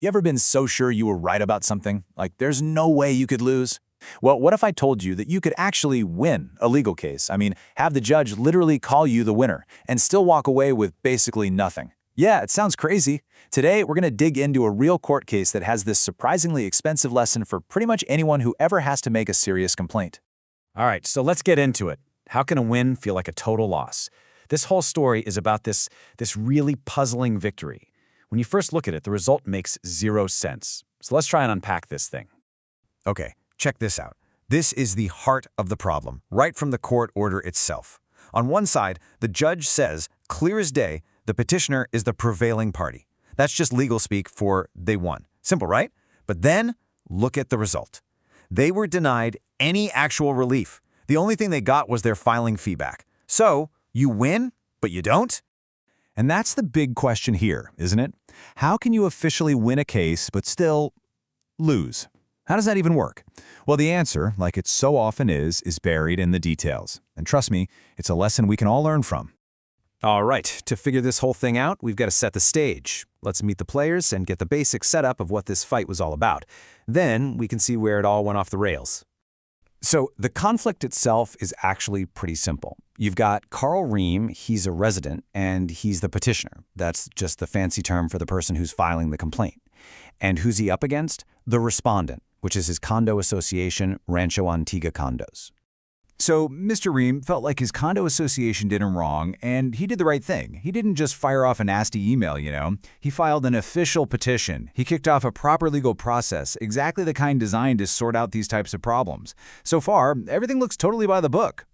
You ever been so sure you were right about something? Like, there's no way you could lose? Well, what if I told you that you could actually win a legal case? I mean, have the judge literally call you the winner and still walk away with basically nothing. Yeah, it sounds crazy. Today, we're going to dig into a real court case that has this surprisingly expensive lesson for pretty much anyone who ever has to make a serious complaint. All right, so let's get into it. How can a win feel like a total loss? This whole story is about this really puzzling victory. When you first look at it, the result makes zero sense. So let's try and unpack this thing. Okay, check this out. This is the heart of the problem, right from the court order itself. On one side, the judge says, clear as day, the petitioner is the prevailing party. That's just legal speak for they won. Simple, right? But then, look at the result. They were denied any actual relief. The only thing they got was their filing fee back. So, you win, but you don't? And that's the big question here, isn't it? How can you officially win a case but still lose? How does that even work? Well, the answer, like it so often is buried in the details. And trust me, it's a lesson we can all learn from. All right, to figure this whole thing out, we've got to set the stage. Let's meet the players and get the basic setup of what this fight was all about. Then we can see where it all went off the rails. So the conflict itself is actually pretty simple. You've got Karl Riem, he's a resident, and he's the petitioner. That's just the fancy term for the person who's filing the complaint. And who's he up against? The Respondent, which is his condo association, Rancho Antigua Condos. So Mr. Riem felt like his condo association did him wrong, and he did the right thing. He didn't just fire off a nasty email, you know. He filed an official petition. He kicked off a proper legal process, exactly the kind designed to sort out these types of problems. So far, everything looks totally by the book.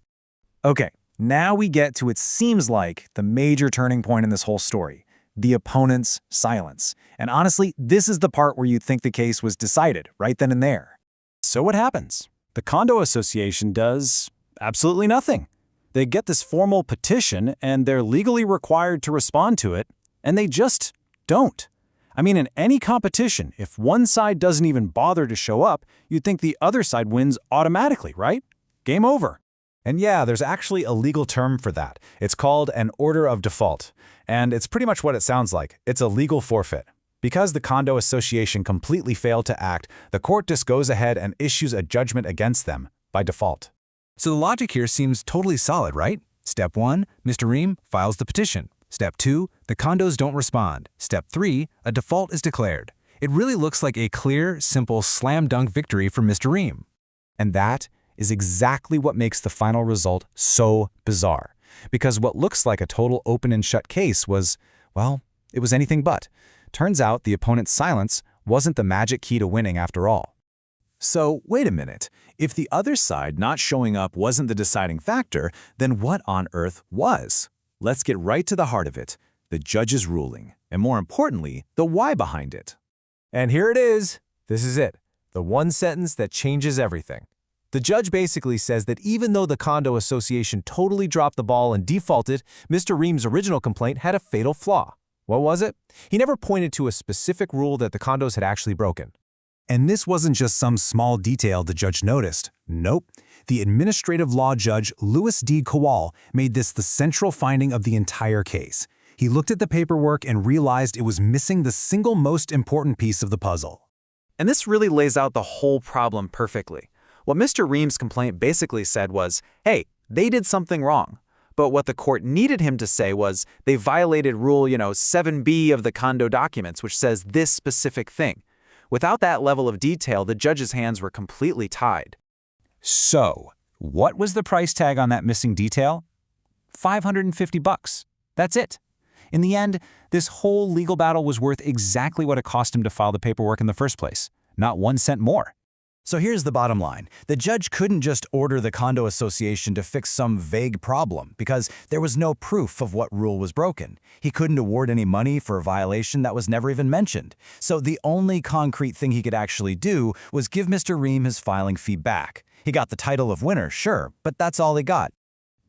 Okay, now we get to what seems like the major turning point in this whole story, the opponent's silence. And honestly, this is the part where you'd think the case was decided, right then and there. So what happens? The condo association does absolutely nothing. They get this formal petition and they're legally required to respond to it, and they just don't. I mean, in any competition, if one side doesn't even bother to show up, you'd think the other side wins automatically, right? Game over. And yeah, there's actually a legal term for that. It's called an order of default. And it's pretty much what it sounds like. It's a legal forfeit. Because the condo association completely failed to act, the court just goes ahead and issues a judgment against them by default. So the logic here seems totally solid, right? Step 1, Mr. Riem files the petition. Step 2, the condos don't respond. Step 3, a default is declared. It really looks like a clear, simple, slam-dunk victory for Mr. Riem. And that is exactly what makes the final result so bizarre. Because what looks like a total open and shut case was, well, it was anything but. Turns out the opponent's silence wasn't the magic key to winning after all. So, wait a minute. If the other side not showing up wasn't the deciding factor, then what on earth was? Let's get right to the heart of it, the judge's ruling, and more importantly, the why behind it. And here it is. This is it. The one sentence that changes everything. The judge basically says that even though the condo association totally dropped the ball and defaulted, Mr. Riem's original complaint had a fatal flaw. What was it? He never pointed to a specific rule that the condos had actually broken. And this wasn't just some small detail the judge noticed. Nope. The administrative law judge, Louis D. Kowal, made this the central finding of the entire case. He looked at the paperwork and realized it was missing the single most important piece of the puzzle. And this really lays out the whole problem perfectly. What Mr. Riem's complaint basically said was, hey, they did something wrong. But what the court needed him to say was they violated Rule, 7B of the condo documents, which says this specific thing. Without that level of detail, the judge's hands were completely tied. So, what was the price tag on that missing detail? $550. That's it. In the end, this whole legal battle was worth exactly what it cost him to file the paperwork in the first place, not 1 cent more. So here's the bottom line. The judge couldn't just order the condo association to fix some vague problem because there was no proof of what rule was broken. He couldn't award any money for a violation that was never even mentioned. So the only concrete thing he could actually do was give Mr. Riem his filing fee back. He got the title of winner, sure, but that's all he got.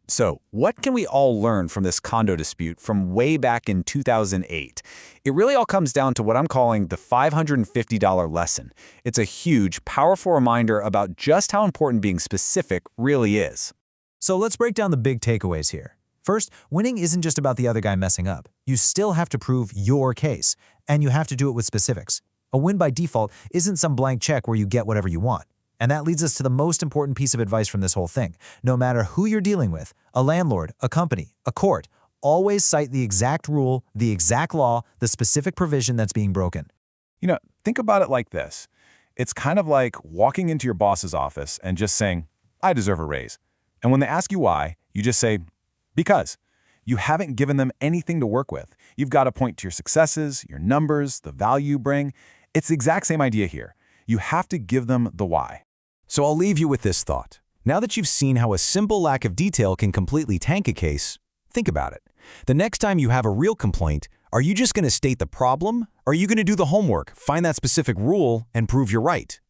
So, what can we all learn from this condo dispute from way back in 2008? It really all comes down to what I'm calling the $550 lesson. It's a huge, powerful reminder about just how important being specific really is. So let's break down the big takeaways here. First, winning isn't just about the other guy messing up. You still have to prove your case, and you have to do it with specifics. A win by default isn't some blank check where you get whatever you want. And that leads us to the most important piece of advice from this whole thing. No matter who you're dealing with, a landlord, a company, a court, always cite the exact rule, the exact law, the specific provision that's being broken. Think about it like this. It's kind of like walking into your boss's office and just saying, I deserve a raise. And when they ask you why, you just say, because. You haven't given them anything to work with. You've got to point to your successes, your numbers, the value you bring. It's the exact same idea here. You have to give them the why. So I'll leave you with this thought. Now that you've seen how a simple lack of detail can completely tank a case, think about it. The next time you have a real complaint, are you just going to state the problem? Or are you going to do the homework, find that specific rule, and prove you're right?